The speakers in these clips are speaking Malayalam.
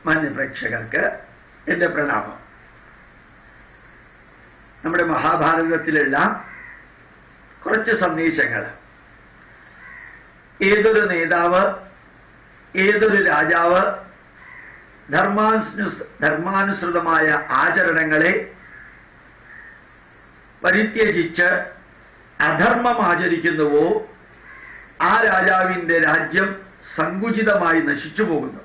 മാന്യപ്രേക്ഷകർക്ക് എൻ്റെ പ്രണാമം. നമ്മുടെ മഹാഭാരതത്തിലുള്ള കുറച്ച് സന്ദേശങ്ങൾ ഏതൊരു നേതാവ്, ഏതൊരു രാജാവ് ധർമാനുസൃതമായ ആചരണങ്ങളെ പരിത്യജിച്ച് അധർമ്മം ആചരിക്കുന്നുവോ ആ രാജാവിൻ്റെ രാജ്യം സങ്കുചിതമായി നശിച്ചു പോകുന്നു.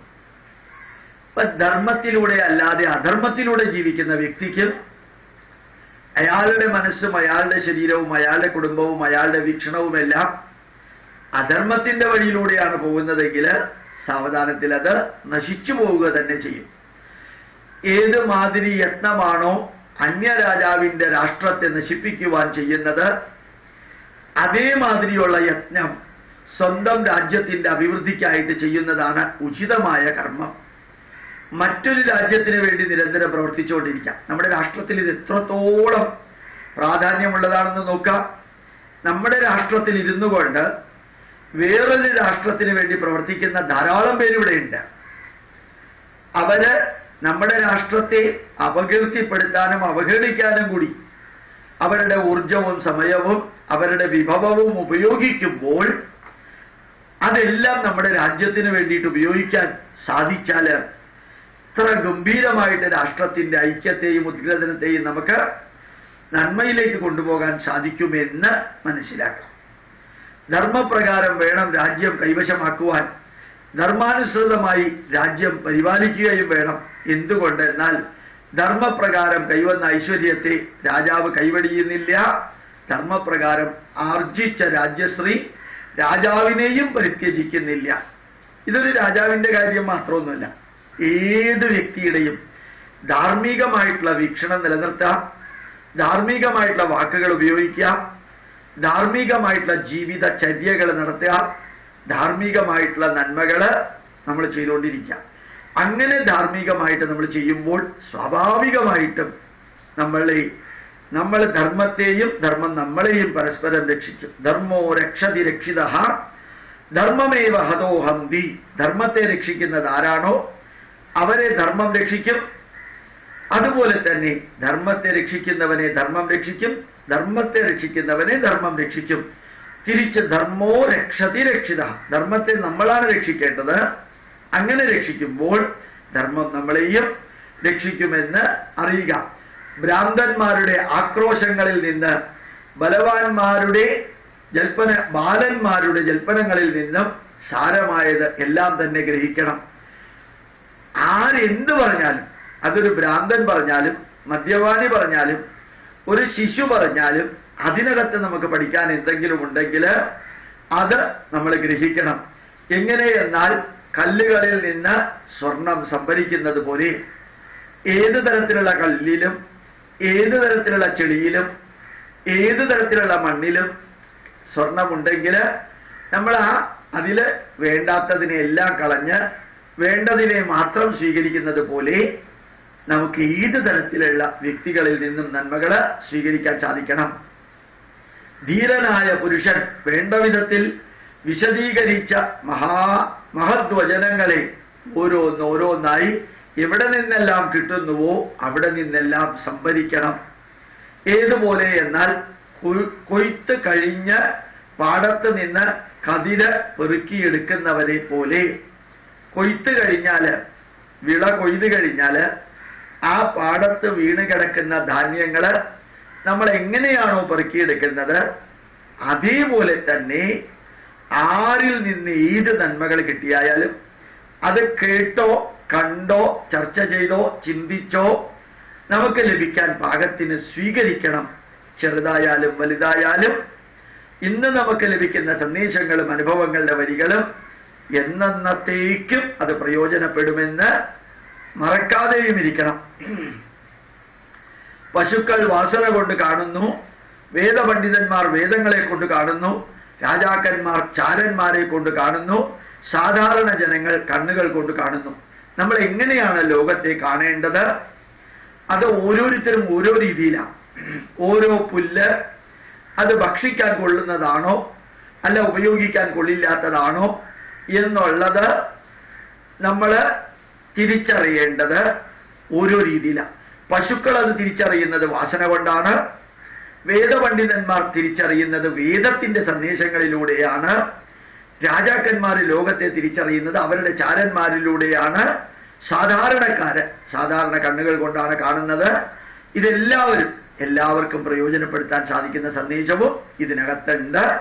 ധർമ്മത്തിലൂടെ അല്ലാതെ അധർമ്മത്തിലൂടെ ജീവിക്കുന്ന വ്യക്തിക്ക് അയാളുടെ മനസ്സും അയാളുടെ ശരീരവും അയാളുടെ കുടുംബവും അയാളുടെ വീക്ഷണവുമെല്ലാം അധർമ്മത്തിന്റെ വഴിയിലൂടെയാണ് പോകുന്നതെങ്കിൽ സാവധാനത്തിൽ അത് നശിച്ചു പോവുക തന്നെ ചെയ്യും. ഏത് മാതിരി യത്നമാണോ അന്യരാജാവിന്റെ രാഷ്ട്രത്തെ നശിപ്പിക്കുവാൻ ചെയ്യുന്നത്, അതേമാതിരിയുള്ള യത്നം സ്വന്തം രാജ്യത്തിന്റെ അഭിവൃദ്ധിക്കായിട്ട് ചെയ്യുന്നതാണ് ഉചിതമായ കർമ്മം. മറ്റൊരു രാജ്യത്തിന് വേണ്ടി നിരന്തരം പ്രവർത്തിച്ചുകൊണ്ടിരിക്കാം. നമ്മുടെ രാഷ്ട്രത്തിൽ ഇത് എത്രത്തോളം പ്രാധാന്യമുള്ളതാണെന്ന് നോക്കാം. നമ്മുടെ രാഷ്ട്രത്തിൽ ഇരുന്നു കൊണ്ട് വേറൊരു രാഷ്ട്രത്തിന് വേണ്ടി പ്രവർത്തിക്കുന്ന ധാരാളം പേരിവിടെയുണ്ട്. അവര് നമ്മുടെ രാഷ്ട്രത്തെ അപകീർത്തിപ്പെടുത്താനും അവഹേളിക്കാനും കൂടി അവരുടെ ഊർജവും സമയവും അവരുടെ വിഭവവും ഉപയോഗിക്കുമ്പോൾ അതെല്ലാം നമ്മുടെ രാജ്യത്തിന് വേണ്ടിയിട്ട് ഉപയോഗിക്കാൻ സാധിച്ചാൽ ഇത്ര ഗംഭീരമായിട്ട് രാഷ്ട്രത്തിന്റെ ഐക്യത്തെയും ഉദ്ഗ്രഥനത്തെയും നമുക്ക് നന്മയിലേക്ക് കൊണ്ടുപോകാൻ സാധിക്കുമെന്ന് മനസ്സിലാക്കാം. ധർമ്മപ്രകാരം വേണം രാജ്യം കൈവശമാക്കുവാൻ. ധർമാനുസൃതമായി രാജ്യം പരിപാലിക്കുകയും വേണം. എന്തുകൊണ്ട് എന്നാൽ ധർമ്മപ്രകാരം കൈവന്ന ഐശ്വര്യത്തെ രാജാവ് കൈവടിയുന്നില്ല. ധർമ്മപ്രകാരം ആർജിച്ച രാജ്യശ്രീ രാജാവിനെയും പരിത്യജിക്കുന്നില്ല. ഇതൊരു രാജാവിന്റെ കാര്യം മാത്രമൊന്നുമല്ല, ഏത് വ്യക്തിയുടെയും ധാർമ്മികമായിട്ടുള്ള വീക്ഷണം നിലനിർത്താം, ധാർമ്മികമായിട്ടുള്ള വാക്കുകൾ ഉപയോഗിക്കാം, ധാർമ്മികമായിട്ടുള്ള ജീവിതചര്യകൾ നടത്തുക, ധാർമ്മികമായിട്ടുള്ള നന്മകൾ നമ്മൾ ചെയ്തുകൊണ്ടിരിക്കാം. അങ്ങനെ ധാർമ്മികമായിട്ട് നമ്മൾ ചെയ്യുമ്പോൾ സ്വാഭാവികമായിട്ടും നമ്മൾ ധർമ്മത്തെയും ധർമ്മം നമ്മളെയും പരസ്പരം രക്ഷിക്കും. ധർമ്മോ രക്ഷതി രക്ഷിത ധർമ്മമേവ ഹതോ ഹന്തി. ധർമ്മത്തെ രക്ഷിക്കുന്നത് ആരാണോ അവരെ ധർമ്മം രക്ഷിക്കും. അതുപോലെ തന്നെ ധർമ്മത്തെ രക്ഷിക്കുന്നവനെ ധർമ്മം രക്ഷിക്കും, ധർമ്മത്തെ രക്ഷിക്കുന്നവനെ ധർമ്മം രക്ഷിക്കും. തിരിച്ച് ധർമ്മോ രക്ഷതി രക്ഷിത. ധർമ്മത്തെ നമ്മളാണ് രക്ഷിക്കേണ്ടത്. അങ്ങനെ രക്ഷിക്കുമ്പോൾ ധർമ്മം നമ്മളെയും രക്ഷിക്കുമെന്ന് അറിയുക. ഭ്രാന്തന്മാരുടെ ആക്രോശങ്ങളിൽ നിന്ന് ബാലന്മാരുടെ ജൽപ്പനങ്ങളിൽ നിന്നും സാരമായത് എല്ലാം തന്നെ ഗ്രഹിക്കണം. ആരെന്ത് പറഞ്ഞാലും, അതൊരു ഭ്രാന്തൻ പറഞ്ഞാലും മദ്യപാനി പറഞ്ഞാലും ഒരു ശിശു പറഞ്ഞാലും അതിനകത്ത് നമുക്ക് പഠിക്കാൻ എന്തെങ്കിലും ഉണ്ടെങ്കിൽ അത് നമ്മൾ ഗ്രഹിക്കണം. എങ്ങനെയെന്നാൽ കല്ലുകളിൽ നിന്ന് സ്വർണം സംഭരിക്കുന്നത് പോലെ ഏത് തരത്തിലുള്ള കല്ലിലും ഏത് തരത്തിലുള്ള ചെളിയിലും ഏത് തരത്തിലുള്ള മണ്ണിലും സ്വർണമുണ്ടെങ്കിൽ നമ്മൾ അതിൽ വേണ്ടാത്തതിനെല്ലാം കളഞ്ഞ് വേണ്ടതിനെ മാത്രം സ്വീകരിക്കുന്നത് പോലെ നമുക്ക് ഏത് തരത്തിലുള്ള വ്യക്തികളിൽ നിന്നും നന്മകൾ സ്വീകരിക്കാൻ സാധിക്കണം. ധീരനായ പുരുഷൻ വേണ്ട വിധത്തിൽ വിശദീകരിച്ച മഹദ്വചനങ്ങളെ ഓരോന്നോരോന്നായി എവിടെ നിന്നെല്ലാം കിട്ടുന്നുവോ അവിടെ നിന്നെല്ലാം സംഭരിക്കണം. ഏതുപോലെ എന്നാൽ കൊയ്ത്ത് കഴിഞ്ഞ പാടത്ത് നിന്ന് കതിര് പെറുക്കിയെടുക്കുന്നവരെ പോലെ കൊയ്ത്ത് കഴിഞ്ഞാൽ, വിള കൊയ്ത് കഴിഞ്ഞാൽ ആ പാടത്ത് വീണ് കിടക്കുന്ന ധാന്യങ്ങള് നമ്മൾ എങ്ങനെയാണോ പെറുക്കിയെടുക്കുന്നത് അതേപോലെ തന്നെ ആരിൽ നിന്ന് ഏത് നന്മകൾ കിട്ടിയാലും അത് കേട്ടോ കണ്ടോ ചർച്ച ചെയ്തോ ചിന്തിച്ചോ നമുക്ക് ലഭിക്കാൻ പാകത്തിന് സ്വീകരിക്കണം. ചെറുതായാലും വലുതായാലും ഇന്ന് നമുക്ക് ലഭിക്കുന്ന സന്ദേശങ്ങളും അനുഭവങ്ങളുടെ വരികളും എന്നത്തേക്കും അത് പ്രയോജനപ്പെടുമെന്ന് മറക്കാതെയും ഇരിക്കണം. പശുക്കൾ വാസന കൊണ്ട് കാണുന്നു, വേദപണ്ഡിതന്മാർ വേദങ്ങളെ കൊണ്ട് കാണുന്നു, രാജാക്കന്മാർ ചാരന്മാരെ കൊണ്ട് കാണുന്നു, സാധാരണ ജനങ്ങൾ കണ്ണുകൾ കൊണ്ട് കാണുന്നു. നമ്മൾ എങ്ങനെയാണ് ലോകത്തെ കാണേണ്ടത്? അത് ഓരോരുത്തരും ഓരോ രീതിയിലാണ്. ഓരോ പുല്ല് അത് ഭക്ഷിക്കാൻ കൊള്ളുന്നതാണോ അല്ല ഉപയോഗിക്കാൻ കൊള്ളില്ലാത്തതാണോ എന്നുള്ളത് നമ്മൾ തിരിച്ചറിയേണ്ടത് ഓരോ രീതിയിലാണ്. പശുക്കൾ അത് തിരിച്ചറിയുന്നത് വാസന കൊണ്ടാണ്. വേദപണ്ഡിതന്മാർ തിരിച്ചറിയുന്നത് വേദത്തിന്റെ സന്ദേശങ്ങളിലൂടെയാണ്. രാജാക്കന്മാർ ലോകത്തെ തിരിച്ചറിയുന്നത് അവരുടെ ചാരന്മാരിലൂടെയാണ്. സാധാരണ കണ്ണുകൾ കൊണ്ടാണ് കാണുന്നത്. എല്ലാവർക്കും പ്രയോജനപ്പെടുത്താൻ സാധിക്കുന്ന സന്ദേശവും ഇതിനകത്തുണ്ട്.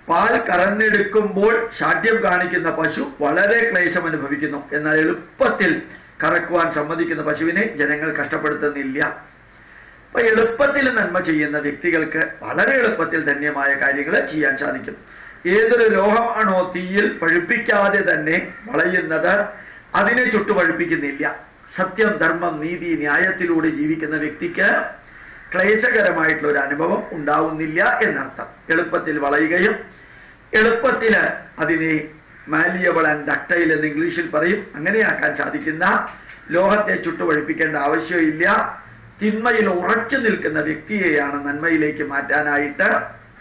പാൽ കറന്നെടുക്കുമ്പോൾ ശാഠ്യം കാണിക്കുന്ന പശു വളരെ ക്ലേശം അനുഭവിക്കുന്നു. എന്നാൽ എളുപ്പത്തിൽ കറക്കുവാൻ സമ്മതിക്കുന്ന പശുവിനെ ജനങ്ങൾ കഷ്ടപ്പെടുത്തുന്നില്ല. അപ്പൊ എളുപ്പത്തിൽ നന്മ ചെയ്യുന്ന വ്യക്തികൾക്ക് വളരെ എളുപ്പത്തിൽ ധന്യമായ കാര്യങ്ങൾ ചെയ്യാൻ സാധിക്കും. ഏതൊരു ലോഹമാണോ തീയിൽ പഴുപ്പിക്കാതെ തന്നെ വളയുന്നത്, അതിനെ ചുട്ടുപഴുപ്പിക്കുന്നില്ല. സത്യം, ധർമ്മം, നീതി, ന്യായത്തിലൂടെ ജീവിക്കുന്ന വ്യക്തിക്ക് ക്ലേശകരമായിട്ടുള്ള ഒരു അനുഭവം ഉണ്ടാവുന്നില്ല എന്നർത്ഥം. എളുപ്പത്തിൽ വളയുകയും എളുപ്പത്തിൽ അതിനെ മാലിയബിൾ ആൻഡ് ഡക്ടൈൽ എന്ന് ഇംഗ്ലീഷിൽ പറയും, അങ്ങനെയാക്കാൻ സാധിക്കുന്ന ലോഹത്തെ ചുട്ടുപഴുപ്പിക്കേണ്ട ആവശ്യമില്ല. തിന്മയിൽ ഉറച്ചു നിൽക്കുന്ന വ്യക്തിയെയാണ് നന്മയിലേക്ക് മാറ്റാനായിട്ട്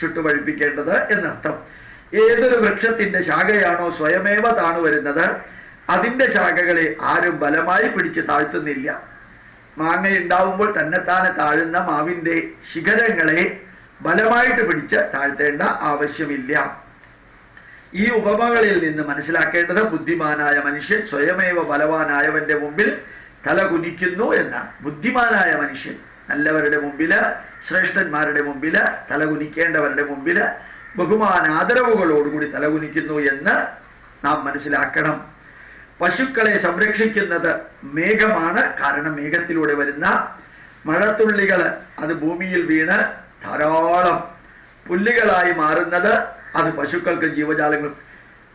ചുട്ടുപഴുപ്പിക്കേണ്ടത് എന്നർത്ഥം. ഏതൊരു വൃക്ഷത്തിന്റെ ശാഖയാണോ സ്വയമേവ താണു വരുന്നത്, അതിന്റെ ശാഖകളെ ആരും ബലമായി പിടിച്ച് താഴ്ത്തുന്നില്ല. മാങ്ങയുണ്ടാവുമ്പോൾ തന്നെത്താനെ താഴുന്ന മാവിന്റെ ശിഖരങ്ങളെ ബലമായിട്ട് പിടിച്ച് താഴ്ത്തേണ്ട ആവശ്യമില്ല. ഈ ഉപമകളിൽ നിന്ന് മനസ്സിലാക്കേണ്ടത് ബുദ്ധിമാനായ മനുഷ്യൻ സ്വയമേവ ബലവാനായവന്റെ മുമ്പിൽ തല കുനിക്കുന്നു എന്നാണ്. ബുദ്ധിമാനായ മനുഷ്യൻ നല്ലവരുടെ മുമ്പില്, ശ്രേഷ്ഠന്മാരുടെ മുമ്പില്, തലകുനിക്കേണ്ടവരുടെ മുമ്പില് ബഹുമാനാദരവുകളോടുകൂടി തലകുനിക്കുന്നു എന്ന് നാം മനസ്സിലാക്കണം. പശുക്കളെ സംരക്ഷിക്കുന്നത് മേഘമാണ്. കാരണം മേഘത്തിലൂടെ വരുന്ന മഴത്തുള്ളികൾ അത് ഭൂമിയിൽ വീണ് ധാരാളം പുല്ലുകളായി മാറുന്നത് അത് പശുക്കൾക്ക്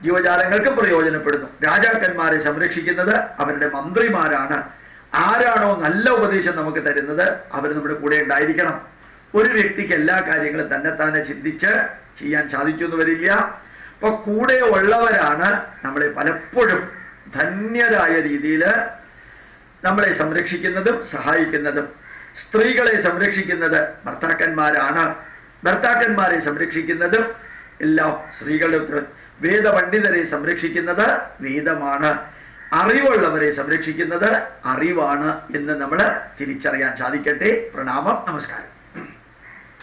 ജീവജാലങ്ങൾക്ക് പ്രയോജനപ്പെടുന്നു. രാജാക്കന്മാരെ സംരക്ഷിക്കുന്നത് അവരുടെ മന്ത്രിമാരാണ്. ആരാണോ നല്ല ഉപദേശം നമുക്ക് തരുന്നത് അവർ നമ്മുടെ കൂടെ ഉണ്ടായിരിക്കണം. ഒരു വ്യക്തിക്ക് എല്ലാ കാര്യങ്ങളും തന്നെത്താനെ ചിന്തിച്ച് ചെയ്യാൻ സാധിക്കുമെന്ന് വരില്ല. അപ്പൊ കൂടെ ഉള്ളവരാണ് നമ്മളെ പലപ്പോഴും ധന്യരായ രീതിയിൽ നമ്മളെ സംരക്ഷിക്കുന്നതും സഹായിക്കുന്നതും. സ്ത്രീകളെ സംരക്ഷിക്കുന്നത് ഭർത്താക്കന്മാരാണ്. ഭർത്താക്കന്മാരെ സംരക്ഷിക്കുന്നതും എല്ലാം സ്ത്രീകളുടെ ഉത്തരവാദിത്വം. വേദപണ്ഡിതരെ സംരക്ഷിക്കുന്നത് വേദമാണ്. അറിവുള്ളവരെ സംരക്ഷിക്കുന്നത് അറിവാണ് എന്ന് നമ്മൾ തിരിച്ചറിയാൻ സാധിക്കട്ടെ. പ്രണാമം, നമസ്കാരം.